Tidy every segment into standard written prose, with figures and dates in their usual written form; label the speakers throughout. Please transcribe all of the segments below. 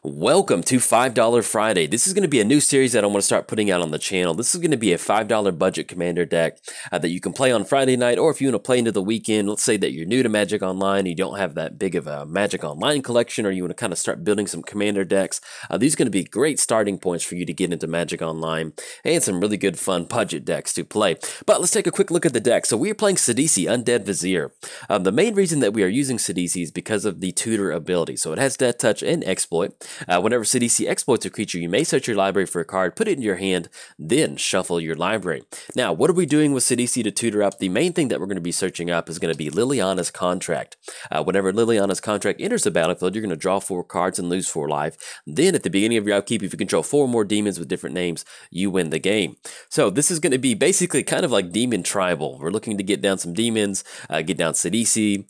Speaker 1: Welcome to $5 Friday. This is going to be a new series that I want to start putting out on the channel. This is going to be a $5 budget commander deck that you can play on Friday night, or if you want to play into the weekend. Let's say that you're new to Magic Online, you don't have that big of a Magic Online collection, or you want to kind of start building some commander decks. These are going to be great starting points for you to get into Magic Online, and some really good fun budget decks to play. But let's take a quick look at the deck. So we are playing Sidisi, Undead Vizier. The main reason that we are using Sidisi is because of the tutor ability. So it has Death Touch and Exploit. Whenever Sidisi exploits a creature, you may search your library for a card, put it in your hand, then shuffle your library. Now, what are we doing with Sidisi to tutor up? The main thing that we're going to be searching up is going to be Liliana's Contract. Whenever Liliana's Contract enters the battlefield, you're going to draw 4 cards and lose 4 life. Then, at the beginning of your upkeep, if you control 4 more demons with different names, you win the game. So this is going to be basically kind of like Demon Tribal. We're looking to get down some demons, get down Sidisi,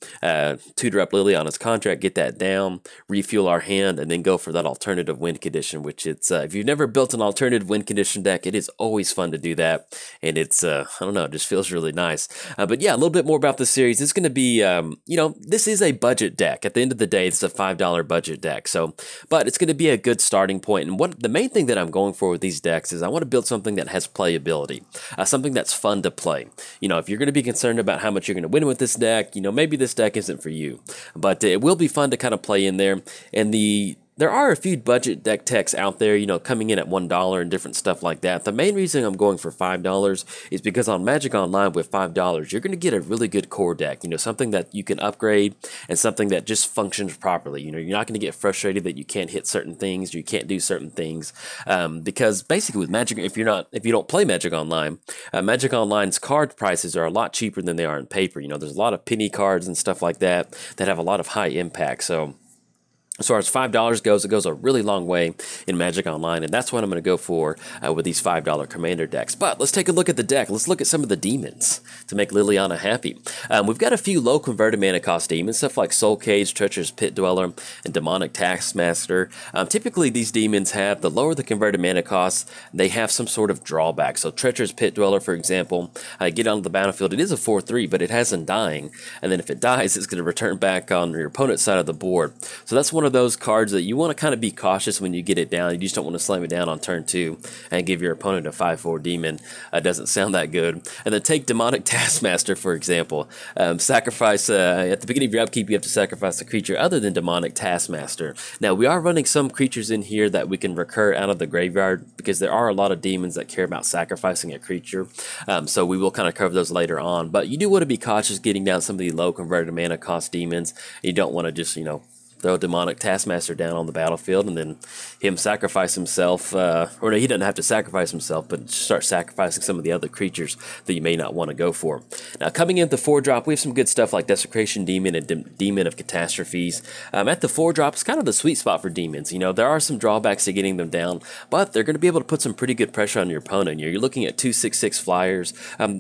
Speaker 1: tutor up Liliana's Contract, get that down, refuel our hand, and then go for that alternative win condition, which it's if you've never built an alternative win condition deck, it is always fun to do that, and it's I don't know, it just feels really nice. But yeah, a little bit more about the series. It's going to be this is a budget deck. At the end of the day, it's a $5 budget deck, so but it's going to be a good starting point. And what the main thing that I'm going for with these decks is I want to build something that has playability, something that's fun to play. If you're going to be concerned about how much you're going to win with this deck, maybe this deck isn't for you, but it will be fun to kind of play in there. And there are a few budget deck techs out there, coming in at $1 and different stuff like that. The main reason I'm going for $5 is because on Magic Online with $5, you're going to get a really good core deck, something that you can upgrade and something that just functions properly. You're not going to get frustrated that you can't hit certain things or you can't do certain things, because basically with Magic, if you don't play Magic Online, Magic Online's card prices are a lot cheaper than they are in paper. There's a lot of penny cards and stuff like that that have a lot of high impact. So as far as $5 goes, it goes a really long way in Magic Online, and that's what I'm going to go for with these $5 commander decks. But let's take a look at the deck. Let's look at some of the demons to make Liliana happy. We've got a few low converted mana cost demons, stuff like Soul Cage, Treacherous Pit Dweller, and Demonic Taskmaster. Typically, these demons have, the lower the converted mana costs, they have some sort of drawback. So Treacherous Pit Dweller, for example, get onto the battlefield. It is a 4/3, but it has Undying, and then if it dies, it's going to return back on your opponent's side of the board. So that's one of those cards that you want to kind of be cautious when you get it down. You just don't want to slam it down on turn 2 and give your opponent a 5/4 demon. Doesn't sound that good. And then take Demonic Taskmaster, for example. Sacrifice, at the beginning of your upkeep, you have to sacrifice a creature other than Demonic Taskmaster. Now, we are running some creatures in here that we can recur out of the graveyard, because there are a lot of demons that care about sacrificing a creature. So we will kind of cover those later on. But you do want to be cautious getting down some of the low converted mana cost demons. You don't want to just, throw Demonic Taskmaster down on the battlefield and then him sacrifice himself, or no, he doesn't have to sacrifice himself, but start sacrificing some of the other creatures that you may not want to go for. Now, coming in at the 4-drop, we have some good stuff like Desecration Demon and Demon of Catastrophes. At the 4-drop, it's kind of the sweet spot for demons. There are some drawbacks to getting them down, but they're going to be able to put some pretty good pressure on your opponent. You're looking at 2/6/6 flyers.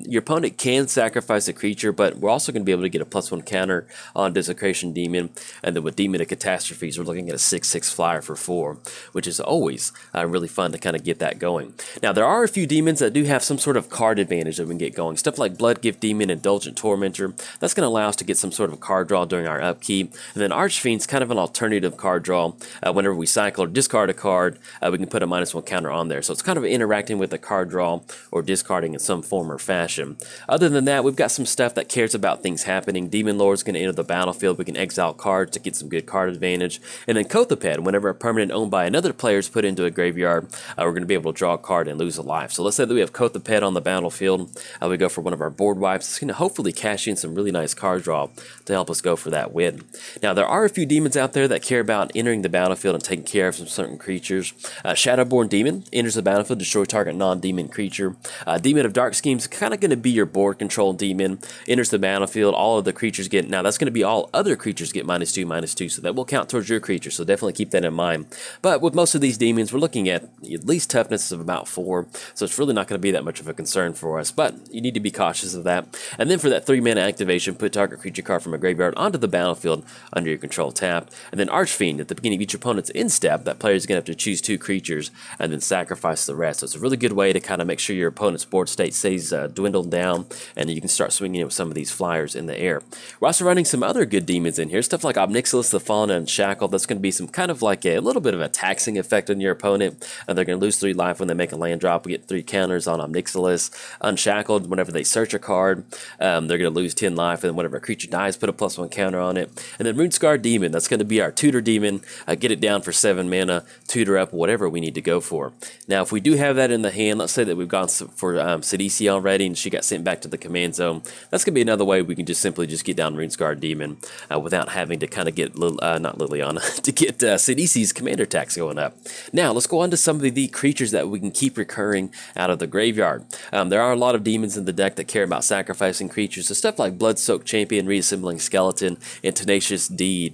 Speaker 1: Your opponent can sacrifice a creature, but we're also going to be able to get a +1 counter on Desecration Demon, and then with Demon of Catastrophes, we're looking at a 6/6 flyer for 4, which is always really fun to kind of get that going. Now, there are a few demons that do have some sort of card advantage that we can get going. Stuff like Bloodgift Demon, Indulgent Tormentor. That's going to allow us to get some sort of card draw during our upkeep. And then Archfiend's kind of an alternative card draw. Whenever we cycle or discard a card, we can put a -1 counter on there. So it's kind of interacting with the card draw or discarding in some form or fashion. Other than that, we've got some stuff that cares about things happening. Demon Lord's going to enter the battlefield. We can exile cards to get some good card advantage. And then Kothoped, whenever a permanent owned by another player is put into a graveyard, we're going to be able to draw a card and lose a life. So let's say that we have Kothoped on the battlefield. We go for one of our board wipes. It's going to hopefully cash in some really nice card draw to help us go for that win. Now, there are a few demons out there that care about entering the battlefield and taking care of some certain creatures. Shadowborn Demon enters the battlefield, destroy target non-demon creature. Demon of Dark Schemes, kind of going to be your board control demon. Enters the battlefield, all of the creatures get, now that's going to be all other creatures get -2/-2, so that will count towards your creature, so definitely keep that in mind. But with most of these demons, we're looking at least toughness of about 4, so it's really not going to be that much of a concern for us, but you need to be cautious of that. And then for that 3-mana activation, put target creature card from a graveyard onto the battlefield under your control tapped. And then Archfiend, at the beginning of each opponent's end step, that player is going to have to choose 2 creatures and then sacrifice the rest. So it's a really good way to kind of make sure your opponent's board state stays dwindled down, and you can start swinging it with some of these flyers in the air. We're also running some other good demons in here, stuff like Obnixilis the Fallen on Unshackled, that's going to be some kind of like a little bit of a taxing effect on your opponent. They're going to lose 3 life when they make a land drop. We get 3 counters on Omnixilis. Unshackled, whenever they search a card, they're going to lose 10 life, and then whenever a creature dies, put a +1 counter on it. And then Runescarred Demon, that's going to be our tutor demon. Get it down for 7 mana, tutor up, whatever we need to go for. Now, if we do have that in the hand, let's say that we've gone for Sidisi already, and she got sent back to the command zone, that's going to be another way we can just simply just get down Runescarred Demon without having to kind of get, not Liliana, to get Sidisi's commander tax going up. Now, let's go on to some of the creatures that we can keep recurring out of the graveyard. There are a lot of demons in the deck that care about sacrificing creatures, so stuff like Blood-Soaked Champion, Reassembling Skeleton, and Tenacious Dead.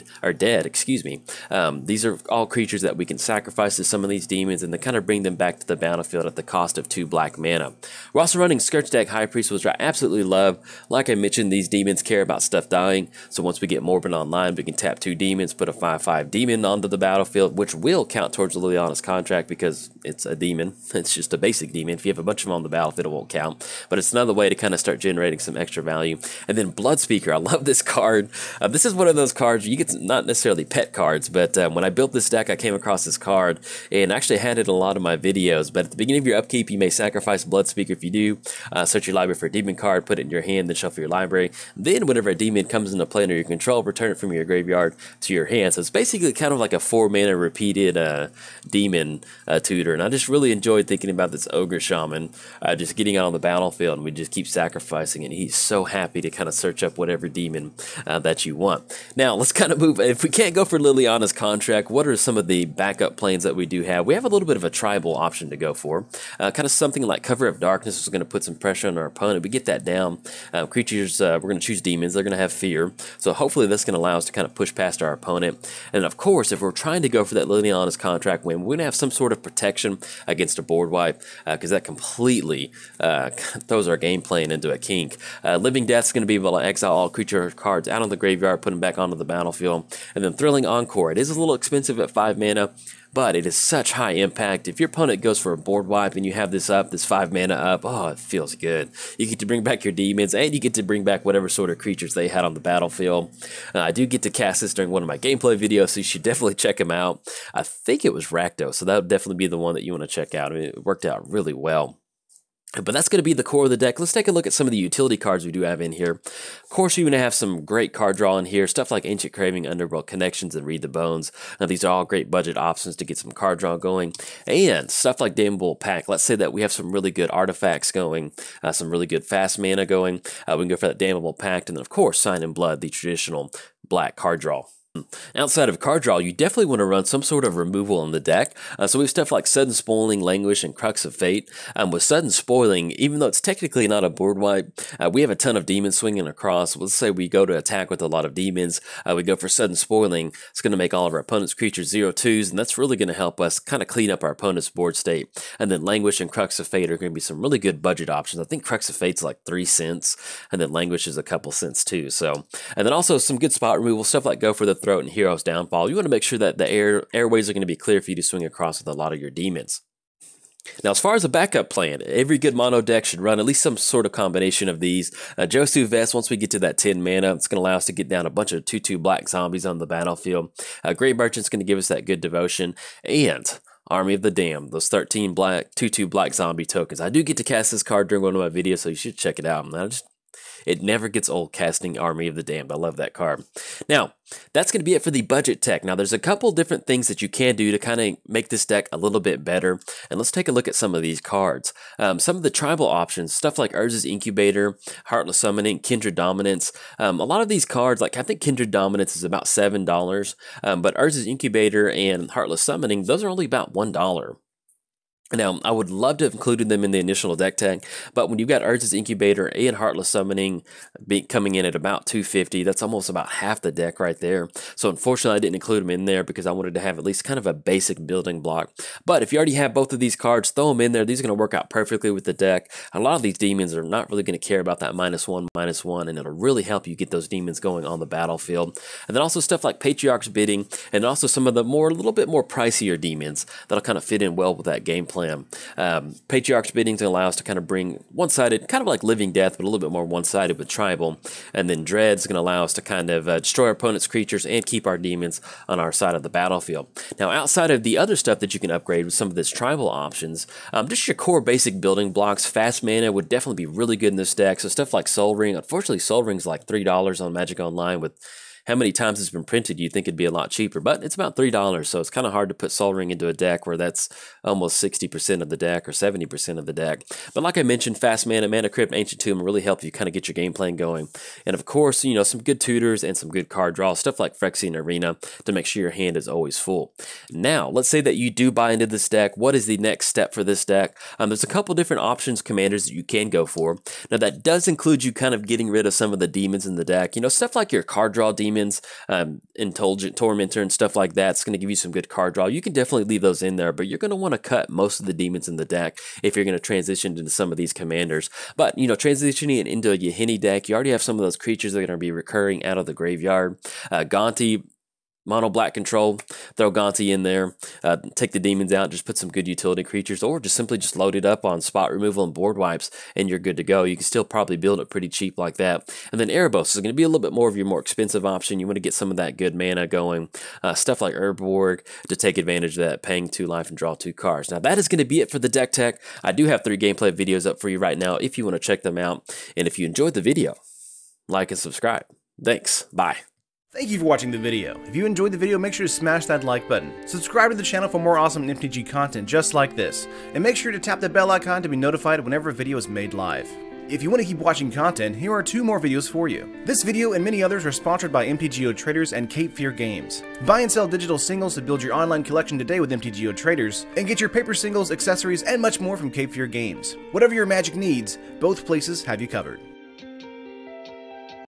Speaker 1: These are all creatures that we can sacrifice to some of these demons and then kind of bring them back to the battlefield at the cost of 2 black mana. We're also running Scourge Deck High Priest, which I absolutely love. Like I mentioned, these demons care about stuff dying, so once we get Morbid online, we can tap 2 demons, put a 5/5 demon onto the battlefield, which will count towards Liliana's contract because it's a demon. It's just a basic demon. If you have a bunch of them on the battlefield, it won't count. But it's another way to kind of start generating some extra value. And then Bloodspeaker, I love this card. This is one of those cards, you get not necessarily pet cards, but when I built this deck, I came across this card, and actually had it in a lot of my videos. But at the beginning of your upkeep, you may sacrifice Bloodspeaker. If you do, search your library for a demon card, put it in your hand, then shuffle your library. Then whenever a demon comes into play under your control, return it from your graveyard to your hand. So it's basically kind of like a 4-mana repeated demon tutor. And I just really enjoyed thinking about this Ogre Shaman just getting out on the battlefield, and we just keep sacrificing, and he's so happy to kind of search up whatever demon that you want. Now, let's kind of move. If we can't go for Liliana's contract, what are some of the backup plans that we do have? We have a little bit of a tribal option to go for. Kind of something like Cover of Darkness is going to put some pressure on our opponent. We get that down. Creatures, we're going to choose demons. They're going to have fear. So hopefully that's going to allow us to kind of push past our opponent. And of course, if we're trying to go for that Liliana's contract win, we're going to have some sort of protection against a board wipe, because that completely throws our game plan into a kink. Living Death is going to be able to exile all creature cards out of the graveyard, put them back onto the battlefield. And then Thrilling Encore. It is a little expensive at 5 mana, but it is such high impact. If your opponent goes for a board wipe and you have this up, this 5 mana up, oh, it feels good. You get to bring back your demons, and you get to bring back whatever sort of creatures they had on the battlefield. I do get to cast this during one of my gameplay videos, so you should definitely check them out. I think it was Rakdos, so that would definitely be the one that you want to check out. I mean, it worked out really well. But that's going to be the core of the deck. Let's take a look at some of the utility cards we do have in here. Of course, you're going to have some great card draw in here. Stuff like Ancient Craving, Underworld Connections, and Read the Bones. Now, these are all great budget options to get some card draw going. And stuff like Damnable Pact. Let's say that we have some really good artifacts going, some really good fast mana going. We can go for that Damnable Pact. And then, of course, Sign in Blood, the traditional black card draw. Outside of card draw, you definitely want to run some sort of removal in the deck. So we have stuff like Sudden Spoiling, Languish, and Crux of Fate. With Sudden Spoiling, even though it's technically not a board wipe, we have a ton of demons swinging across. Let's say we go to attack with a lot of demons. We go for Sudden Spoiling. It's going to make all of our opponent's creatures 0/2s, and that's really going to help us kind of clean up our opponent's board state. And then Languish and Crux of Fate are going to be some really good budget options. I think Crux of Fate's like 3 cents, and then Languish is a couple cents too. So, and then also some good spot removal, stuff like Go for the Throat and Hero's Downfall. You want to make sure that the airways are going to be clear for you to swing across with a lot of your demons. Now, as far as a backup plan, every good mono deck should run at least some sort of combination of these. Josu Vest, once we get to that 10 mana, it's going to allow us to get down a bunch of 2/2 black zombies on the battlefield. Grave Merchant's going to give us that good devotion. And Army of the Damned, those 13 black 2/2 black zombie tokens. I do get to cast this card during one of my videos, so you should check it out. It never gets old casting Army of the Damned. I love that card. Now, that's going to be it for the budget tech. Now, there's a couple different things that you can do to kind of make this deck a little bit better. And let's take a look at some of these cards. Some of the tribal options, stuff like Urza's Incubator, Heartless Summoning, Kindred Dominance. A lot of these cards, like I think Kindred Dominance is about $7, but Urza's Incubator and Heartless Summoning, those are only about $1. Now, I would love to have included them in the initial deck tag, but when you've got Urza's Incubator and Heartless Summoning coming in at about $250, that's almost about half the deck right there. So unfortunately, I didn't include them in there because I wanted to have at least kind of a basic building block. But if you already have both of these cards, throw them in there. These are going to work out perfectly with the deck. A lot of these demons are not really going to care about that -1/-1, and it'll really help you get those demons going on the battlefield. And then also stuff like Patriarch's Bidding, and also some of the little bit more pricier demons that'll kind of fit in well with that gameplay. play them. Patriarch's Bidding's going to allow us to kind of bring one-sided, kind of like Living Death, but a little bit more one-sided with Tribal. And then Dread's going to allow us to kind of destroy our opponent's creatures and keep our demons on our side of the battlefield. Now, outside of the other stuff that you can upgrade with some of this Tribal options, just your core basic building blocks, fast mana would definitely be really good in this deck. So stuff like Soul Ring. Unfortunately, Soul Ring's like $3 on Magic Online. With how many times it's been printed, you'd think it'd be a lot cheaper, but it's about $3, so it's kind of hard to put Soul Ring into a deck where that's almost 60% of the deck or 70% of the deck. But like I mentioned, fast mana, Mana Crypt, Ancient Tomb really help you kind of get your game plan going. And of course, you know, some good tutors and some good card draws, stuff like Phyrexian Arena to make sure your hand is always full. Now, let's say that you do buy into this deck. What is the next step for this deck? There's a couple different options, commanders that you can go for. Now, that does include you kind of getting rid of some of the demons in the deck. You know, stuff like your card draw demons, Indulgent Tormentor and stuff like that. It's going to give you some good card draw. You can definitely leave those in there, but you're going to want to cut most of the demons in the deck if you're going to transition into some of these commanders. But, you know, transitioning into a Yahini deck, you already have some of those creatures that are going to be recurring out of the graveyard. Gonti, Mono black control, throw Gonti in there, take the demons out, just put some good utility creatures, or just simply just load it up on spot removal and board wipes, and you're good to go. You can still probably build it pretty cheap like that. And then Erebos is going to be a little bit more of your more expensive option. You want to get some of that good mana going. Stuff like Herborg to take advantage of that, paying 2 life and draw 2 cards. Now that is going to be it for the deck tech. I do have 3 gameplay videos up for you right now if you want to check them out. And if you enjoyed the video, like and subscribe. Thanks. Bye.
Speaker 2: Thank you for watching the video. If you enjoyed the video, make sure to smash that like button. Subscribe to the channel for more awesome MTG content just like this. And make sure to tap the bell icon to be notified whenever a video is made live. If you want to keep watching content, here are 2 more videos for you. This video and many others are sponsored by MTGO Traders and Cape Fear Games. Buy and sell digital singles to build your online collection today with MTGO Traders, and get your paper singles, accessories, and much more from Cape Fear Games. Whatever your Magic needs, both places have you covered.